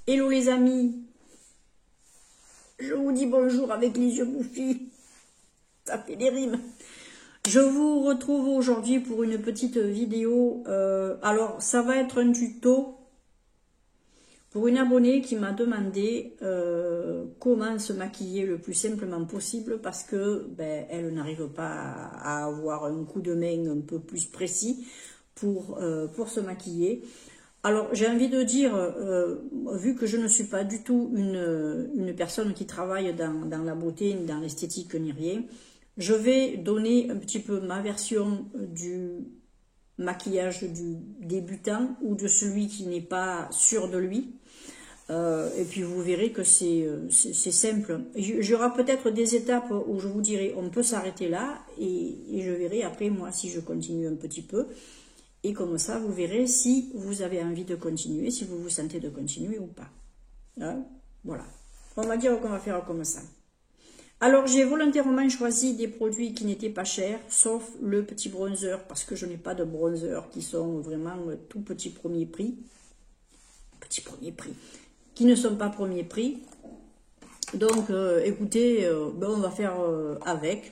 Hello les amis, je vous dis bonjour avec les yeux bouffis, ça fait des rimes. Je vous retrouve aujourd'hui pour une petite vidéo, alors ça va être un tuto pour une abonnée qui m'a demandé comment se maquiller le plus simplement possible parce que elle n'arrive pas à avoir un coup de main un peu plus précis pour se maquiller. Alors j'ai envie de dire, vu que je ne suis pas du tout une personne qui travaille dans la beauté, ni dans l'esthétique, ni rien, je vais donner un petit peu ma version du maquillage du débutant ou de celui qui n'est pas sûr de lui. Et puis vous verrez que c'est simple. Il y aura peut-être des étapes où je vous dirai on peut s'arrêter là et je verrai après moi si je continue un petit peu. Et comme ça, vous verrez si vous avez envie de continuer, si vous vous sentez de continuer ou pas. Hein? Voilà. On va dire qu'on va faire comme ça. Alors, j'ai volontairement choisi des produits qui n'étaient pas chers, sauf le petit bronzer, parce que je n'ai pas de bronzer qui sont vraiment tout petit premier prix. Petit premier prix. Qui ne sont pas premier prix. Donc, écoutez, on va faire avec.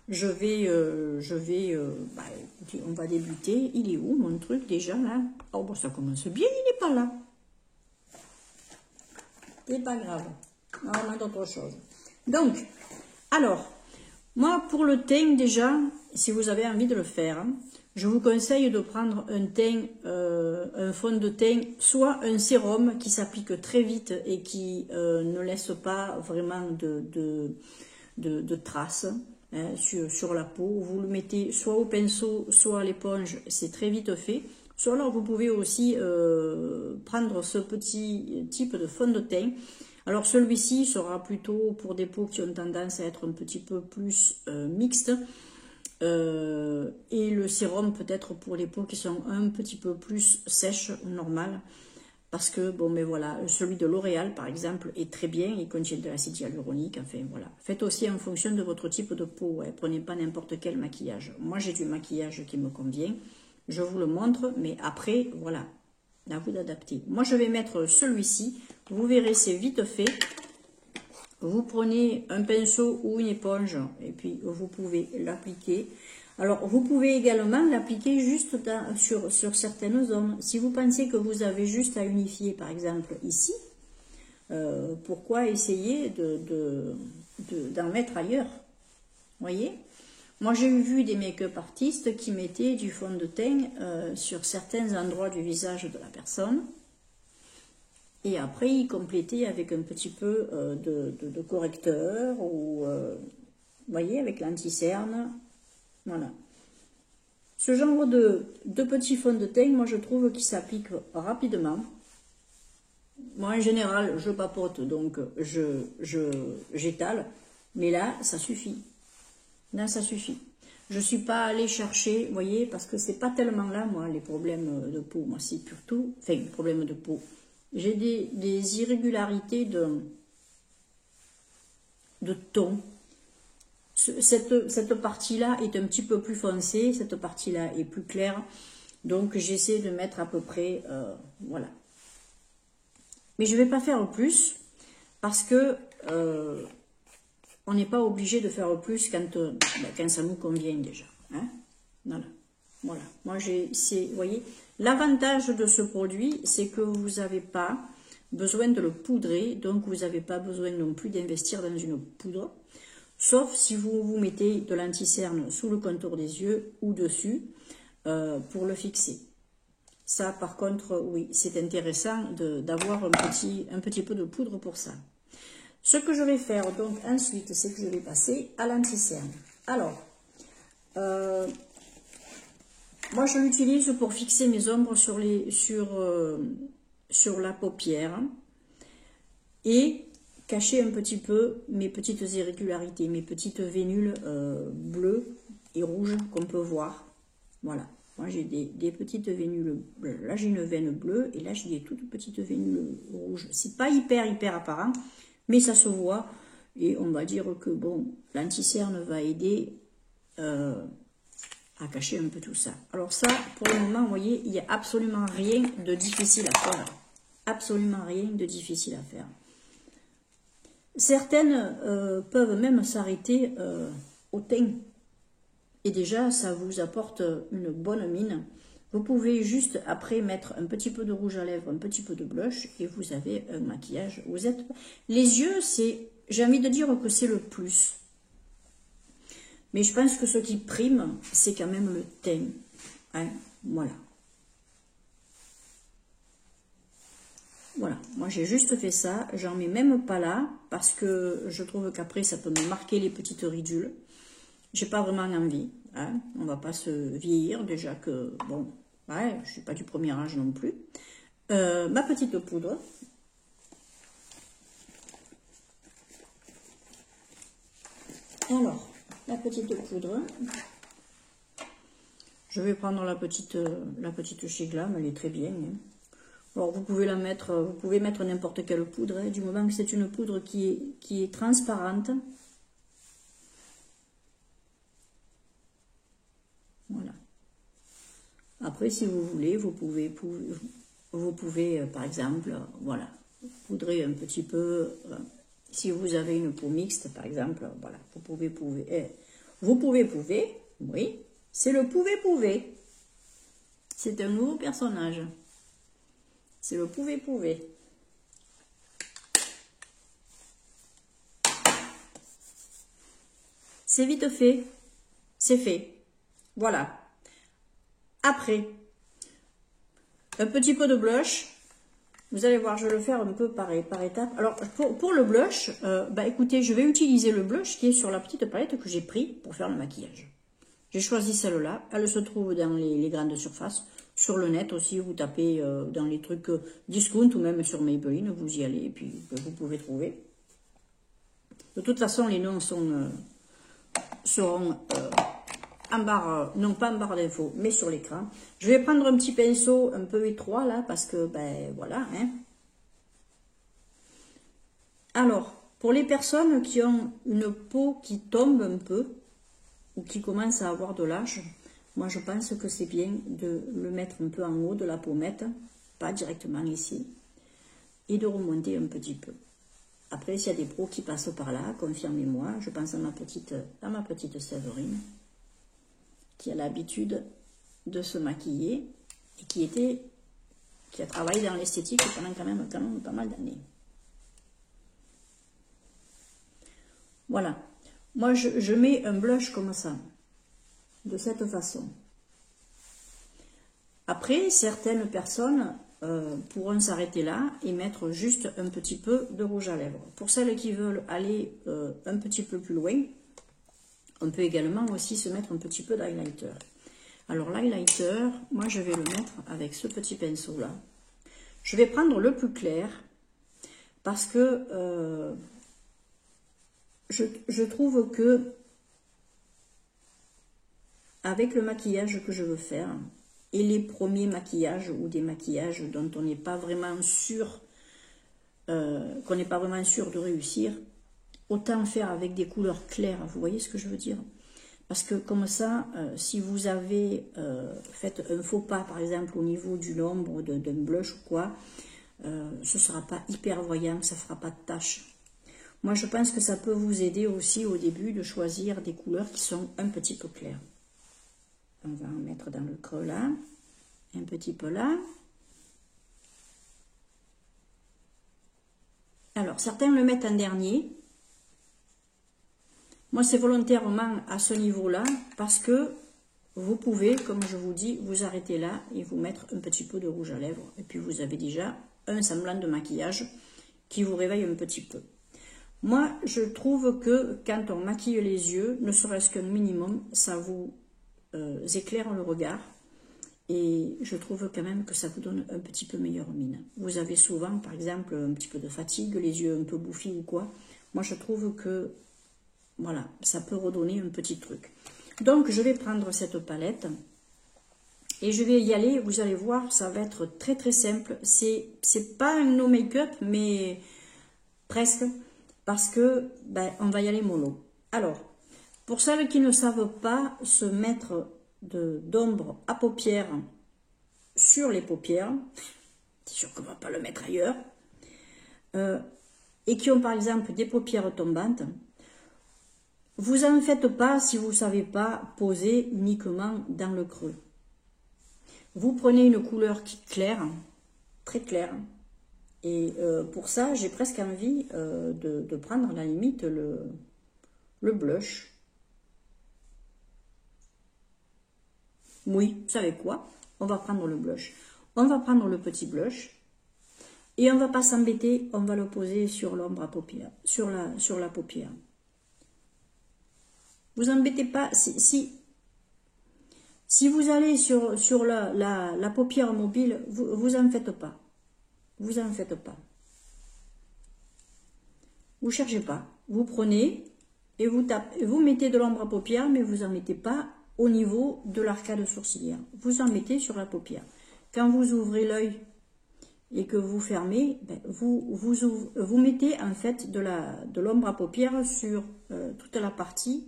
Écoutez, on va débuter. Il est où mon truc déjà là? Oh bon, ça commence bien, il n'est pas là. C'est pas grave. On a d'autres choses. Donc, alors, moi pour le teint déjà, si vous avez envie de le faire, je vous conseille de prendre un teint, un fond de teint, soit un sérum qui s'applique très vite et qui ne laisse pas vraiment de traces. Hein, sur la peau, vous le mettez soit au pinceau, soit à l'éponge, c'est très vite fait. Soit alors vous pouvez aussi prendre ce petit type de fond de teint. Alors celui-ci sera plutôt pour des peaux qui ont tendance à être un petit peu plus mixtes. Et le sérum peut-être pour les peaux qui sont un petit peu plus sèches ou normales. Parce que, bon, mais voilà, celui de L'Oréal, par exemple, est très bien, il contient de l'acide hyaluronique, enfin, voilà. Faites aussi en fonction de votre type de peau, hein. Prenez pas n'importe quel maquillage. Moi, j'ai du maquillage qui me convient, je vous le montre, mais après, voilà, à vous d'adapter. Moi, je vais mettre celui-ci, vous verrez, c'est vite fait. Vous prenez un pinceau ou une éponge, et puis vous pouvez l'appliquer. Alors, vous pouvez également l'appliquer juste sur certaines zones. Si vous pensez que vous avez juste à unifier, par exemple, ici, pourquoi essayer d'en mettre ailleurs? Vous voyez? Moi, j'ai vu des make-up artistes qui mettaient du fond de teint sur certains endroits du visage de la personne. Et après, ils complétaient avec un petit peu de correcteur ou, vous voyez, avec l'anti-cerne. Voilà. Ce genre de petits fonds de teint, moi je trouve qu'il s'applique rapidement. Moi en général, je papote, donc j'étale. Mais là, ça suffit. Là, ça suffit. Je ne suis pas allée chercher, vous voyez, parce que c'est pas tellement là, moi, les problèmes de peau. Moi, c'est surtout, enfin, les problèmes de peau. J'ai des irrégularités de ton. Cette partie-là est un petit peu plus foncée, cette partie-là est plus claire. Donc, j'essaie de mettre à peu près, voilà. Mais je ne vais pas faire plus, parce que on n'est pas obligé de faire plus quand ça nous convient déjà. Hein, voilà. Voilà. Moi, vous voyez, l'avantage de ce produit, c'est que vous n'avez pas besoin de le poudrer, donc vous n'avez pas besoin non plus d'investir dans une poudre. Sauf si vous mettez de l'anti-cerne sous le contour des yeux ou dessus pour le fixer. Ça, par contre, oui, c'est intéressant d'avoir un petit peu de poudre pour ça. Ce que je vais faire donc ensuite, c'est que je vais passer à l'anti-cerne. Alors, moi je l'utilise pour fixer mes ombres sur la paupière et cacher un petit peu mes petites irrégularités, mes petites vénules bleues et rouges qu'on peut voir. Voilà, moi j'ai des petites vénules bleues. Là j'ai une veine bleue et là j'ai des toutes petites vénules rouges. C'est pas hyper apparent, mais ça se voit. Et on va dire que bon, l'anti-cerne va aider à cacher un peu tout ça. Alors ça, pour le moment, vous voyez, il n'y a absolument rien de difficile à faire. absolument rien de difficile à faire. Certaines peuvent même s'arrêter au teint. Et déjà, ça vous apporte une bonne mine. Vous pouvez juste après mettre un petit peu de rouge à lèvres, un petit peu de blush et vous avez un maquillage. Vous êtes... Les yeux, j'ai envie de dire que c'est le plus. Mais je pense que ce qui prime, c'est quand même le teint. Hein, voilà. Voilà, moi j'ai juste fait ça, j'en mets même pas là, parce que je trouve qu'après ça peut me marquer les petites ridules. J'ai pas vraiment envie, hein. On va pas se vieillir, déjà que, bon, ouais, je suis pas du premier âge non plus. Ma petite poudre. Alors, la petite poudre. Je vais prendre la petite chez Glam, elle est très bien, hein. Alors vous pouvez vous pouvez mettre n'importe quelle poudre, hein, du moment que c'est une poudre qui est transparente. Voilà. Après, si vous voulez, vous pouvez par exemple, voilà, poudrer un petit peu. Si vous avez une peau mixte, par exemple, voilà, vous pouvez, oui, c'est le pouvez. C'est un nouveau personnage. C'est le pouvez. C'est vite fait. C'est fait. Voilà. Après, un petit peu de blush. Vous allez voir, je vais le faire un peu par étape. Alors, pour le blush, écoutez, je vais utiliser le blush qui est sur la petite palette que j'ai pris pour faire le maquillage. J'ai choisi celle-là. Elle se trouve dans les grandes surfaces. Sur le net aussi, vous tapez dans les trucs discount ou même sur Maybelline, vous y allez et puis vous pouvez trouver. De toute façon, les noms seront en barre, non pas en barre d'infos, mais sur l'écran. Je vais prendre un petit pinceau un peu étroit là, parce que, ben voilà. Hein. Alors, pour les personnes qui ont une peau qui tombe un peu, ou qui commence à avoir de l'âge, moi je pense que c'est bien de le mettre un peu en haut de la pommette, pas directement ici, et de remonter un petit peu. Après, s'il y a des pros qui passent par là, confirmez-moi. Je pense à ma petite Séverine, qui a l'habitude de se maquiller et qui a travaillé dans l'esthétique pendant quand même pas mal d'années. Voilà. Moi, je mets un blush comme ça, de cette façon. Après, certaines personnes pourront s'arrêter là et mettre juste un petit peu de rouge à lèvres. Pour celles qui veulent aller un petit peu plus loin, on peut également aussi se mettre un petit peu d'highlighter. Alors l'highlighter, moi je vais le mettre avec ce petit pinceau là. Je vais prendre le plus clair parce que je trouve que avec le maquillage que je veux faire et les premiers maquillages ou des maquillages dont on n'est pas vraiment sûr, de réussir, autant faire avec des couleurs claires. Vous voyez ce que je veux dire? Parce que comme ça, si vous avez fait un faux pas, par exemple, au niveau du nombre d'un blush ou quoi, ce ne sera pas hyper voyant, ça ne fera pas de taches. Moi, je pense que ça peut vous aider aussi au début de choisir des couleurs qui sont un petit peu claires. On va en mettre dans le creux là, un petit peu là. Alors, certains le mettent en dernier. Moi, c'est volontairement à ce niveau-là parce que vous pouvez, comme je vous dis, vous arrêter là et vous mettre un petit peu de rouge à lèvres. Et puis, vous avez déjà un semblant de maquillage qui vous réveille un petit peu. Moi, je trouve que quand on maquille les yeux, ne serait-ce qu'un minimum, ça vous éclaire le regard. Et je trouve quand même que ça vous donne un petit peu meilleure mine. Vous avez souvent, par exemple, un petit peu de fatigue, les yeux un peu bouffis ou quoi. Moi, je trouve que, voilà, ça peut redonner un petit truc. Donc, je vais prendre cette palette et je vais y aller. Vous allez voir, ça va être très très simple. C'est pas un no make-up, mais presque, parce que on va y aller mollo. Alors, pour celles qui ne savent pas se mettre d'ombre à paupières sur les paupières, c'est sûr qu'on ne va pas le mettre ailleurs, et qui ont par exemple des paupières tombantes, vous en faites pas si vous ne savez pas poser uniquement dans le creux. Vous prenez une couleur claire, très claire, et pour ça, j'ai presque envie de prendre à la limite le blush. Oui, vous savez quoi? On va prendre le blush. On va prendre le petit blush et on ne va pas s'embêter, on va le poser sur l'ombre à paupières, sur la paupière. Vous embêtez pas, si vous allez sur la paupière mobile, vous en faites pas. Vous en faites pas. Vous cherchez pas. Vous prenez et vous tapez, vous mettez de l'ombre à paupières, mais vous en mettez pas au niveau de l'arcade sourcilière. Vous en mettez sur la paupière. Quand vous ouvrez l'œil et que vous fermez, ben, vous mettez en fait de l'ombre à paupières sur toute la partie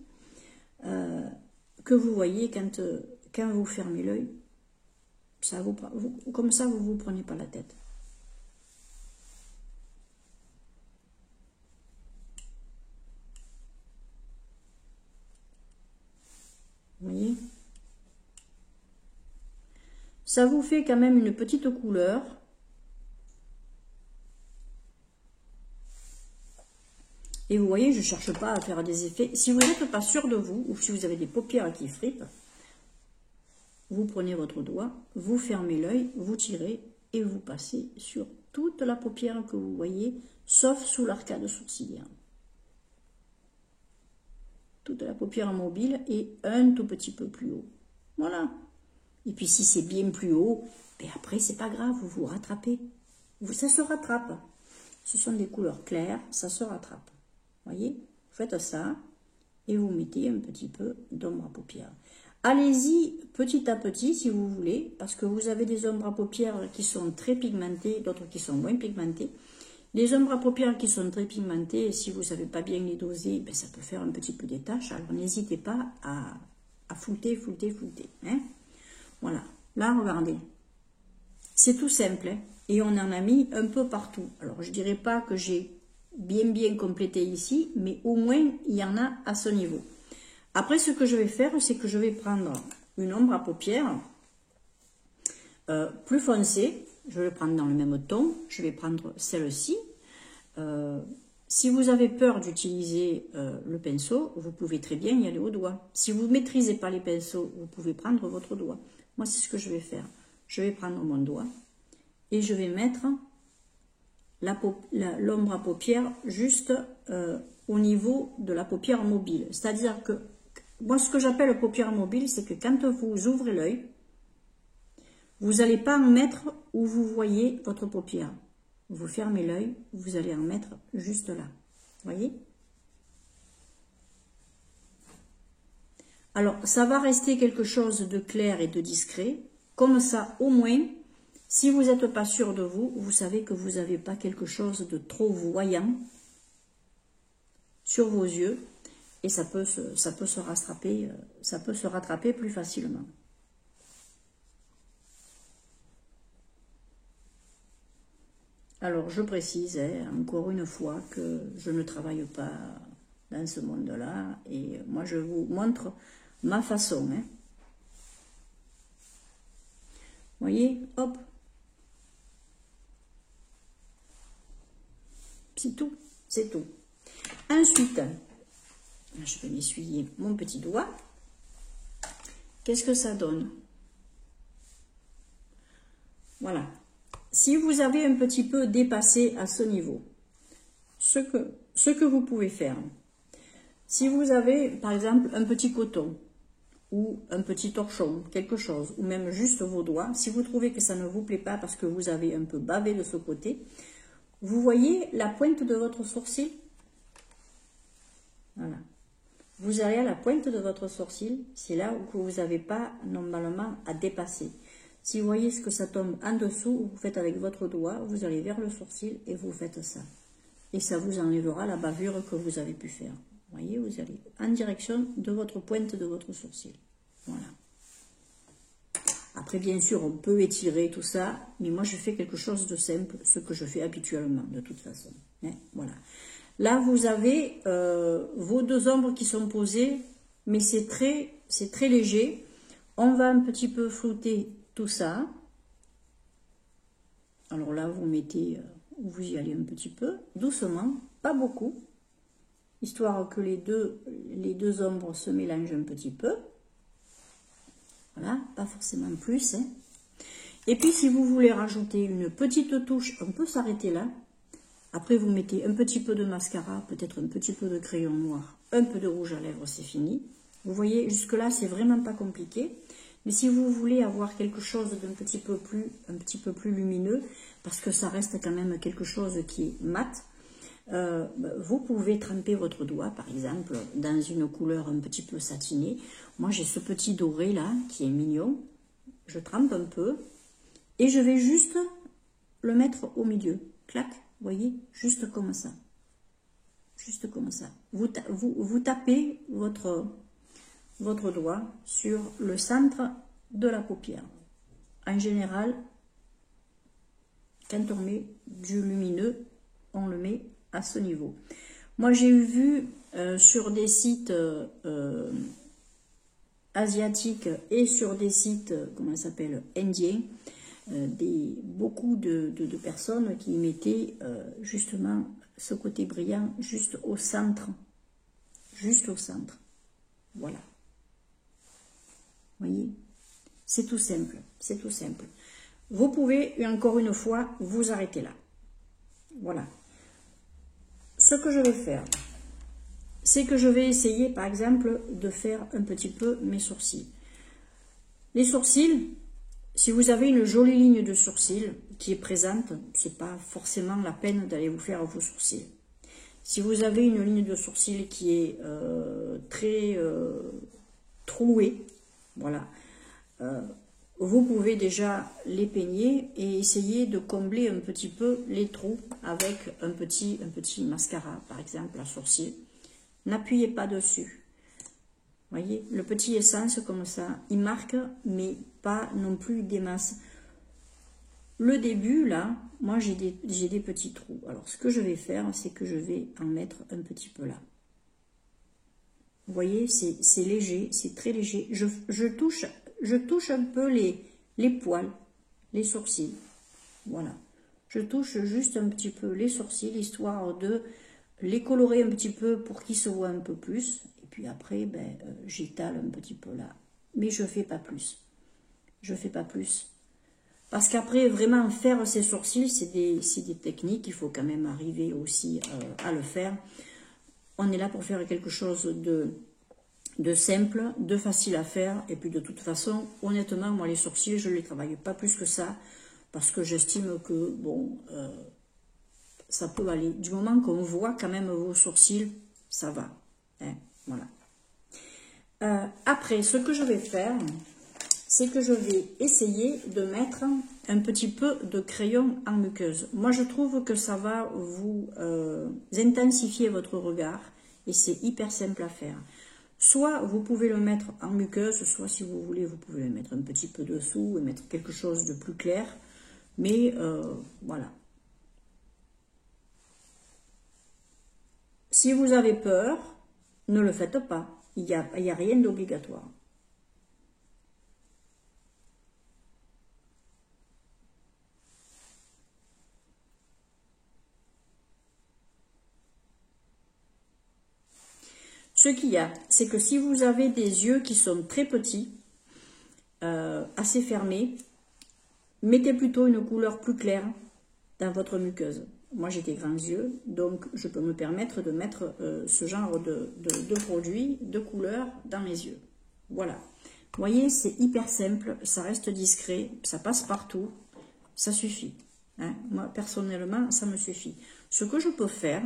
que vous voyez quand vous fermez l'œil. Comme ça, vous ne vous prenez pas la tête. Vous voyez? Ça vous fait quand même une petite couleur. Et vous voyez, je ne cherche pas à faire des effets. Si vous n'êtes pas sûr de vous, ou si vous avez des paupières qui fripent, vous prenez votre doigt, vous fermez l'œil, vous tirez et vous passez sur toute la paupière que vous voyez, sauf sous l'arcade sourcilière. Toute la paupière mobile et un tout petit peu plus haut. Voilà. Et puis si c'est bien plus haut, ben après c'est pas grave, vous vous rattrapez. Ça se rattrape. Ce sont des couleurs claires, ça se rattrape. Voyez, vous faites ça et vous mettez un petit peu d'ombre à paupières. Allez-y petit à petit si vous voulez, parce que vous avez des ombres à paupières qui sont très pigmentées, d'autres qui sont moins pigmentées. Les ombres à paupières qui sont très pigmentées, si vous ne savez pas bien les doser, ben ça peut faire un petit peu des taches. Alors n'hésitez pas à flouter. Hein. Voilà, là regardez, c'est tout simple, hein, et on en a mis un peu partout. Alors je ne dirais pas que j'ai bien complété ici, mais au moins il y en a à ce niveau. Après ce que je vais faire, c'est que je vais prendre une ombre à paupières plus foncée. Je vais le prendre dans le même ton, je vais prendre celle-ci. Si vous avez peur d'utiliser le pinceau, vous pouvez très bien y aller au doigt. Si vous ne maîtrisez pas les pinceaux, vous pouvez prendre votre doigt. Moi, c'est ce que je vais faire. Je vais prendre mon doigt et je vais mettre l'ombre à paupières juste au niveau de la paupière mobile. C'est-à-dire que, moi, ce que j'appelle paupière mobile, c'est que quand vous ouvrez l'œil, vous n'allez pas en mettre où vous voyez votre paupière. Vous fermez l'œil, vous allez en mettre juste là. Voyez? Alors, ça va rester quelque chose de clair et de discret. Comme ça, au moins, si vous n'êtes pas sûr de vous, vous savez que vous n'avez pas quelque chose de trop voyant sur vos yeux. Et ça peut se rattraper plus facilement. Alors, je précise, hein, encore une fois, que je ne travaille pas dans ce monde-là. Et moi, je vous montre ma façon. Hein. Vous voyez, hop. C'est tout, c'est tout. Ensuite, je vais m'essuyer mon petit doigt. Qu'est-ce que ça donne? Voilà. Si vous avez un petit peu dépassé à ce niveau, ce que vous pouvez faire, si vous avez par exemple un petit coton ou un petit torchon, quelque chose, ou même juste vos doigts, si vous trouvez que ça ne vous plaît pas parce que vous avez un peu bavé de ce côté, vous voyez la pointe de votre sourcil? Voilà. Vous allez à la pointe de votre sourcil, c'est là où vous n'avez pas normalement à dépasser. Si vous voyez ce que ça tombe en dessous, vous faites avec votre doigt, vous allez vers le sourcil et vous faites ça. Et ça vous enlèvera la bavure que vous avez pu faire. Vous voyez, vous allez en direction de votre pointe de votre sourcil. Voilà. Après, bien sûr, on peut étirer tout ça, mais moi, je fais quelque chose de simple, ce que je fais habituellement, de toute façon. Hein, voilà. Là, vous avez vos deux ombres qui sont posées, mais c'est très léger. On va un petit peu flouter tout ça. Alors là, vous mettez, vous y allez un petit peu, doucement, pas beaucoup, histoire que les deux ombres se mélangent un petit peu. Voilà, pas forcément plus. Hein. Et puis, si vous voulez rajouter une petite touche, on peut s'arrêter là. Après, vous mettez un petit peu de mascara, peut-être un petit peu de crayon noir, un peu de rouge à lèvres, c'est fini. Vous voyez, jusque-là, c'est vraiment pas compliqué. Mais si vous voulez avoir quelque chose d'un petit peu plus lumineux, parce que ça reste quand même quelque chose qui est mat, vous pouvez tremper votre doigt, par exemple, dans une couleur un petit peu satinée. Moi, j'ai ce petit doré là, qui est mignon. Je trempe un peu et je vais juste le mettre au milieu. Clac, vous voyez, juste comme ça. Juste comme ça. Vous tapez votre doigt sur le centre de la paupière. En général, quand on met du lumineux, on le met à ce niveau. Moi, j'ai vu sur des sites asiatiques et sur des sites, comment ça s'appelle, indiens, beaucoup de personnes qui mettaient justement ce côté brillant juste au centre. Juste au centre. Voilà. Vous voyez? C'est tout simple. C'est tout simple. Vous pouvez, encore une fois, vous arrêter là. Voilà. Ce que je vais faire, c'est que je vais essayer, par exemple, de faire un petit peu mes sourcils. Les sourcils, si vous avez une jolie ligne de sourcils qui est présente, c'est pas forcément la peine d'aller vous faire vos sourcils. Si vous avez une ligne de sourcils qui est très trouée, voilà, vous pouvez déjà les peigner et essayer de combler un petit peu les trous avec un petit mascara, par exemple, à sourcils. N'appuyez pas dessus. Voyez, le petit essence comme ça, il marque, mais pas non plus des masses. Le début, là, moi j'ai des petits trous. Alors, ce que je vais faire, c'est que je vais en mettre un petit peu là. Vous voyez, c'est léger, c'est très léger. Je touche un peu les poils, les sourcils. Voilà. Je touche juste un petit peu les sourcils, histoire de les colorer un petit peu pour qu'ils se voient un peu plus. Et puis après, ben, j'étale un petit peu là. Mais je ne fais pas plus. Je ne fais pas plus. Parce qu'après, vraiment, faire ses sourcils, c'est des techniques. Il faut quand même arriver aussi à le faire. On est là pour faire quelque chose de simple, de facile à faire. Et puis de toute façon, honnêtement, moi les sourcils, je ne les travaille pas plus que ça. Parce que j'estime que, bon, ça peut aller. Du moment qu'on voit quand même vos sourcils, ça va. Hein, voilà. Après, ce que je vais faire, c'est que je vais essayer de mettre un petit peu de crayon en muqueuse. Moi, je trouve que ça va vous intensifier votre regard et c'est hyper simple à faire. Soit vous pouvez le mettre en muqueuse, soit si vous voulez, vous pouvez le mettre un petit peu dessous et mettre quelque chose de plus clair. Mais voilà. Si vous avez peur, ne le faites pas. Il n'y a rien d'obligatoire. Ce qu'il y a, c'est que si vous avez des yeux qui sont très petits, assez fermés, mettez plutôt une couleur plus claire dans votre muqueuse. Moi, j'ai des grands yeux, donc je peux me permettre de mettre ce genre de produit, de couleur dans mes yeux. Voilà. Vous voyez, c'est hyper simple, ça reste discret, ça passe partout, ça suffit. Hein. Moi, personnellement, ça me suffit. Ce que je peux faire,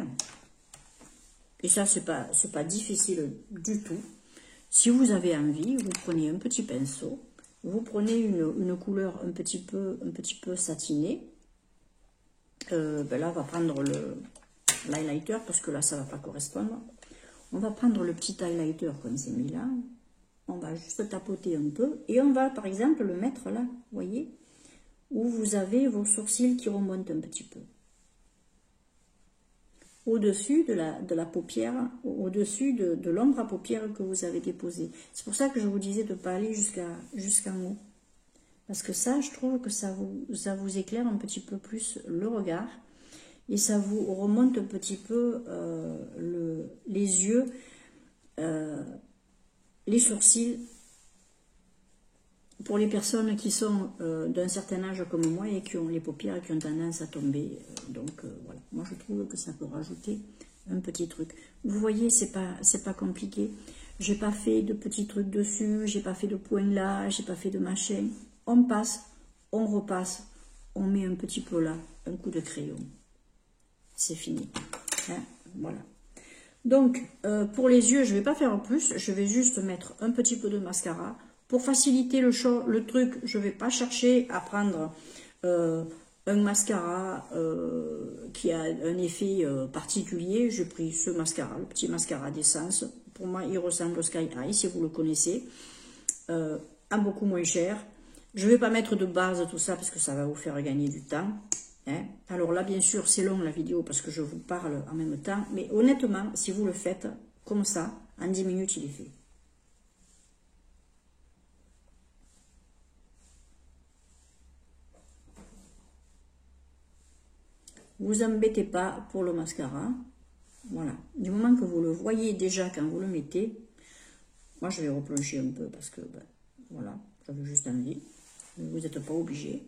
et ça, c'est pas difficile du tout, si vous avez envie, vous prenez un petit pinceau, vous prenez une couleur un petit peu satinée. Ben là, on va prendre l'highlighter, parce que là, ça ne va pas correspondre. On va prendre le petit highlighter qu'on s'est mis là. on va juste tapoter un peu et on va par exemple le mettre là, vous voyez, où vous avez vos sourcils qui remontent un petit peu. Au-dessus de la paupière, au-dessus de l'ombre à paupières que vous avez déposée. C'est pour ça que je vous disais de ne pas aller jusqu'en haut. Parce que ça, je trouve que ça vous éclaire un petit peu plus le regard. Et ça vous remonte un petit peu les yeux, les sourcils. Pour les personnes qui sont d'un certain âge comme moi et qui ont les paupières qui ont tendance à tomber. Voilà, moi je trouve que ça peut rajouter un petit truc. Vous voyez, c'est pas compliqué. J'ai pas fait de petits trucs dessus, j'ai pas fait de points là, j'ai pas fait de machin. On passe, on repasse, on met un petit peu là, un coup de crayon. C'est fini. Hein, voilà. Donc, pour les yeux, je vais pas faire plus, je vais juste mettre un petit peu de mascara. Pour faciliter le truc, je ne vais pas chercher à prendre un mascara qui a un effet particulier. J'ai pris ce mascara, le petit mascara d'essence. Pour moi, il ressemble au Sky High, si vous le connaissez, à beaucoup moins cher. Je ne vais pas mettre de base, tout ça, parce que ça va vous faire gagner du temps. Hein. Alors là, bien sûr, c'est long la vidéo, parce que je vous parle en même temps. Mais honnêtement, si vous le faites comme ça, en 10 minutes, il est fait. Vous embêtez pas pour le mascara. Voilà. Du moment que vous le voyez déjà quand vous le mettez, moi je vais replonger un peu parce que, ben, voilà, j'avais juste envie. Vous n'êtes pas obligé.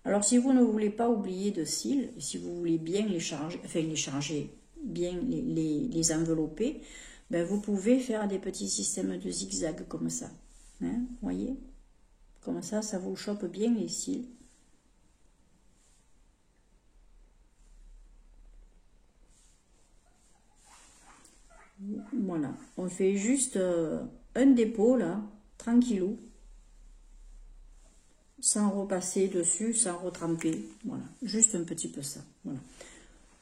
Alors si vous ne voulez pas oublier de cils, si vous voulez bien les charger, enfin les charger, bien les envelopper, ben, vous pouvez faire des petits systèmes de zigzag comme ça. Hein, voyez, comme ça vous chope bien les cils. Voilà, on fait juste un dépôt là, tranquillou, sans repasser dessus, sans retremper. Voilà, juste un petit peu ça. Voilà.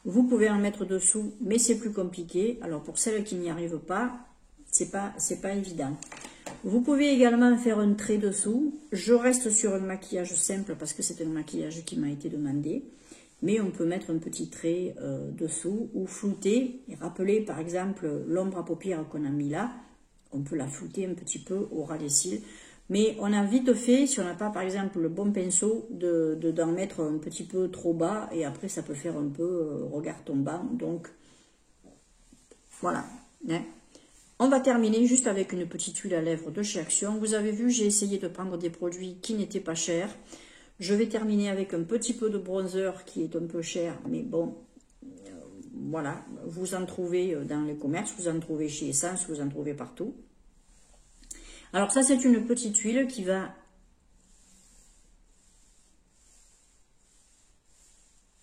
Vous pouvez en mettre dessous, mais c'est plus compliqué. Alors pour celles qui n'y arrivent pas, c'est pas évident. Vous pouvez également faire un trait dessous. Je reste sur un maquillage simple parce que c'est un maquillage qui m'a été demandé. Mais on peut mettre un petit trait dessous ou flouter. Et rappeler par exemple l'ombre à paupières qu'on a mis là. On peut la flouter un petit peu au ras des cils. Mais on a vite fait, si on n'a pas par exemple le bon pinceau, d'en mettre un petit peu trop bas. Et après ça peut faire un peu regard tombant. Donc voilà. Hein. On va terminer juste avec une petite huile à lèvres de chez Action. Vous avez vu, j'ai essayé de prendre des produits qui n'étaient pas chers. Je vais terminer avec un petit peu de bronzer qui est un peu cher, mais bon, voilà, vous en trouvez dans les commerces, vous en trouvez chez Essence, vous en trouvez partout. Alors ça, c'est une petite huile qui va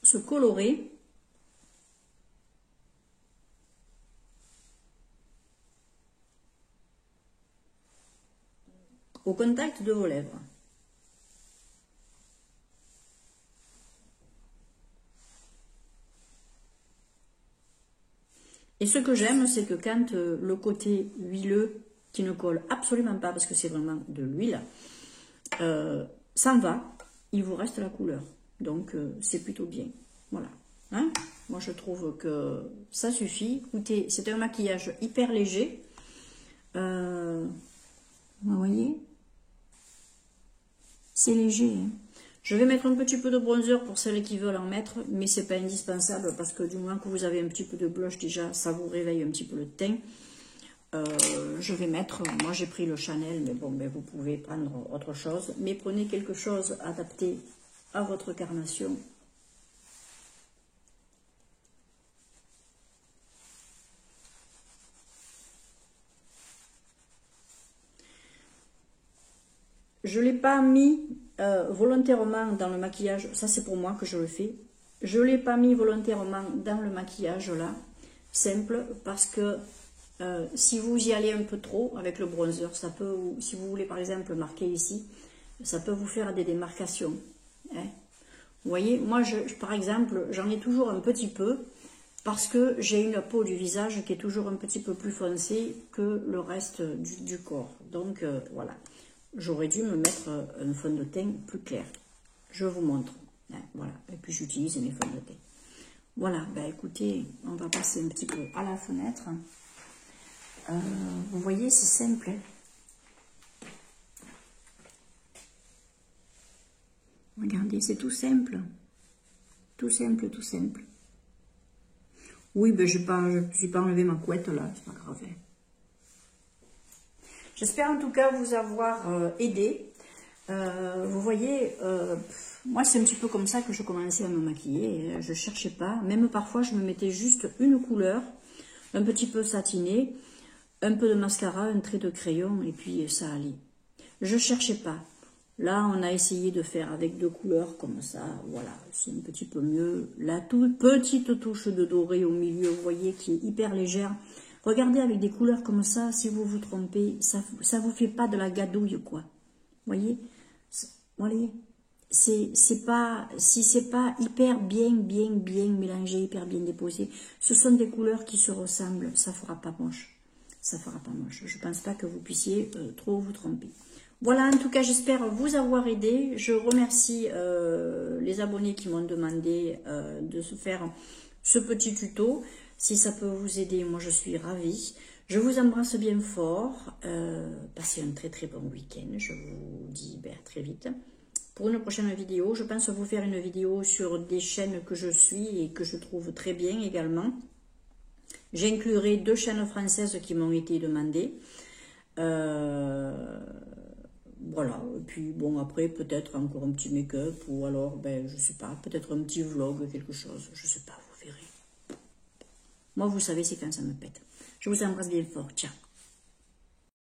se colorer au contact de vos lèvres. Et ce que j'aime, c'est que quand le côté huileux, qui ne colle absolument pas, parce que c'est vraiment de l'huile, s'en va, il vous reste la couleur. Donc, c'est plutôt bien. Voilà. Hein? Moi, je trouve que ça suffit. Écoutez, c'est un maquillage hyper léger. Vous voyez? C'est léger. Hein? Je vais mettre un petit peu de bronzer pour celles qui veulent en mettre, mais c'est pas indispensable parce que du moment que vous avez un petit peu de blush déjà, ça vous réveille un petit peu le teint. Je vais mettre, moi j'ai pris le Chanel, mais bon, ben, vous pouvez prendre autre chose. Mais prenez quelque chose adapté à votre carnation. Je ne l'ai pas mis volontairement dans le maquillage, ça c'est pour moi que je le fais. Je ne l'ai pas mis volontairement dans le maquillage là, simple, parce que si vous y allez un peu trop avec le bronzer, ça peut, si vous voulez par exemple marquer ici, ça peut vous faire des démarcations. Hein. Vous voyez, moi, par exemple, j'en ai toujours un petit peu parce que j'ai une peau du visage qui est toujours un petit peu plus foncée que le reste du corps. Donc, voilà. J'aurais dû me mettre un fond de teint plus clair. Je vous montre. Hein, voilà. Et puis, j'utilise mes fonds de teint. Voilà. Ben, écoutez, on va passer un petit peu à la fenêtre. Vous voyez, c'est simple. Hein. Regardez, c'est tout simple. Tout simple, tout simple. Oui, ben je n'ai pas enlevé ma couette là, c'est pas grave. J'espère en tout cas vous avoir aidé. Vous voyez, moi c'est un petit peu comme ça que je commençais à me maquiller. Je cherchais pas, même parfois je me mettais juste une couleur, un petit peu satiné, un peu de mascara, un trait de crayon et puis ça allait. Je cherchais pas. Là, on a essayé de faire avec deux couleurs comme ça. Voilà, c'est un petit peu mieux. La toute petite touche de doré au milieu, vous voyez, qui est hyper légère. Regardez avec des couleurs comme ça, si vous vous trompez, ça vous fait pas de la gadouille, quoi. Vous voyez, c'est pas, si c'est pas hyper bien mélangé, hyper bien déposé, ce sont des couleurs qui se ressemblent, ça fera pas moche. Ça fera pas moche. Je pense pas que vous puissiez trop vous tromper. Voilà, en tout cas, j'espère vous avoir aidé. Je remercie les abonnés qui m'ont demandé de se faire ce petit tuto. Si ça peut vous aider, moi je suis ravie. Je vous embrasse bien fort. Passez un très bon week-end. Je vous dis à très vite. Pour une prochaine vidéo, je pense vous faire une vidéo sur des chaînes que je suis et que je trouve très bien également. J'inclurai 2 chaînes françaises qui m'ont été demandées. Voilà, et puis bon, après peut-être encore un petit make-up ou alors, ben je sais pas, peut-être un petit vlog, quelque chose, je sais pas, vous verrez. Moi, vous savez, c'est quand ça me pète. Je vous embrasse bien fort, ciao.